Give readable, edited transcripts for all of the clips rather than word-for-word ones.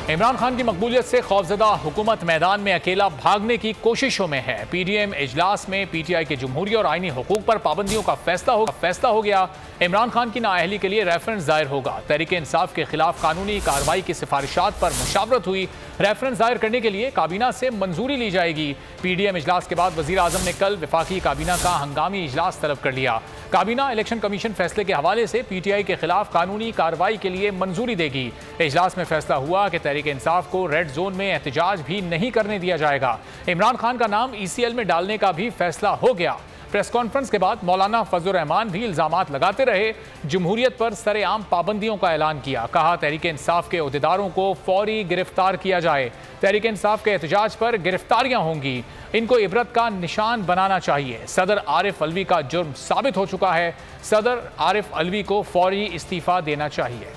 इमरान खान की मकबूलियत से खौफजदा हुकूमत मैदान में अकेला भागने की कोशिशों में है। पीडीएम इजलास में पीटीआई के जमहूरी और आईनी हुकूक पर पाबंदियों का फैसला हो गया। इमरान खान की नाअहली के लिए रेफरेंस दायर होगा। तहरीक इंसाफ के खिलाफ कानूनी कार्रवाई की सिफारिशात पर मुशावरत हुई। रेफरेंस दायर करने के लिए काबीना से मंजूरी ली जाएगी। पीडीएम इजलास के बाद वजीर आजम ने कल वफाकी काबीना का हंगामी इजलास तलब कर लिया। काबीना इलेक्शन कमीशन फैसले के हवाले से पीटीआई के खिलाफ कानूनी कार्रवाई के लिए मंजूरी देगी। इजलास में फैसला हुआ कि तहरीक इंसाफ को रेड जोन में एहतजाज भी नहीं करने दिया जाएगा। इमरान खान का नाम ईसीएल में डालने का भी फैसला हो गया। प्रेस कॉन्फ्रेंस के बाद मौलाना फजलुर रहमान भी इल्जामात लगाते रहे। जमहूरियत पर सरेआम पाबंदियों का ऐलान किया। कहा तहरीक इंसाफ के अहदेदारों को फौरी गिरफ्तार किया जाए। तहरीक इंसाफ के एहतजाज पर गिरफ्तारियां होंगी। इनको इबरत का निशान बनाना चाहिए। सदर आरिफ अलवी का जुर्म साबित हो चुका है। सदर आरिफ अलवी को फौरी इस्तीफा देना चाहिए।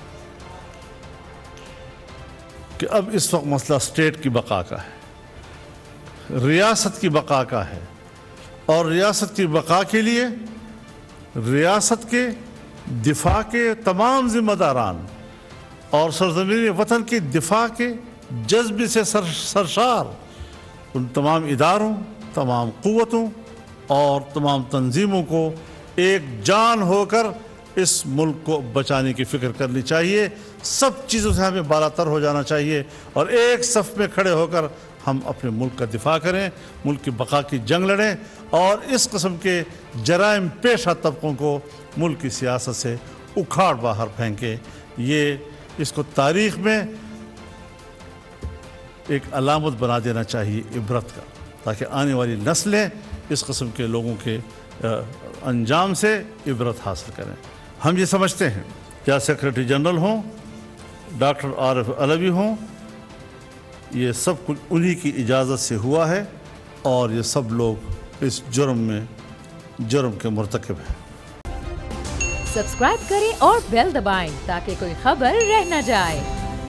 कि अब इस वक्त मसला स्टेट की बका का है, रियासत की बका का है, और रियासत की बका के लिए रियासत के दिफा के तमाम जिम्मेदारान और सरजमीन वतन के दिफा के जज्बे से सरशार उन तमाम इदारों, तमाम क़ुव्वतों और तमाम तंजीमों को एक जान होकर इस मुल्क को बचाने की फ़िक्र करनी चाहिए। सब चीज़ों से हमें बालातर हो जाना चाहिए और एक सफ़ में खड़े होकर हम अपने मुल्क का दिफा करें, मुल्क की बका की जंग लड़ें और इस किस्म के जराइम पेशा तबकों को मुल्क की सियासत से उखाड़ बाहर फेंके। ये इसको तारीख़ में एक अलामत बना देना चाहिए इबरत का, ताकि आने वाली नस्लें इस किस्म के लोगों के अंजाम से इबरत हासिल करें। हम ये समझते हैं क्या सेक्रेटरी जनरल हों, डॉक्टर आरिफ अलवी हों, ये सब कुछ उन्हीं की इजाज़त से हुआ है और ये सब लोग इस जुर्म के मुर्तकिब हैं। सब्सक्राइब करें और बेल दबाएं ताकि कोई खबर रह न जाए।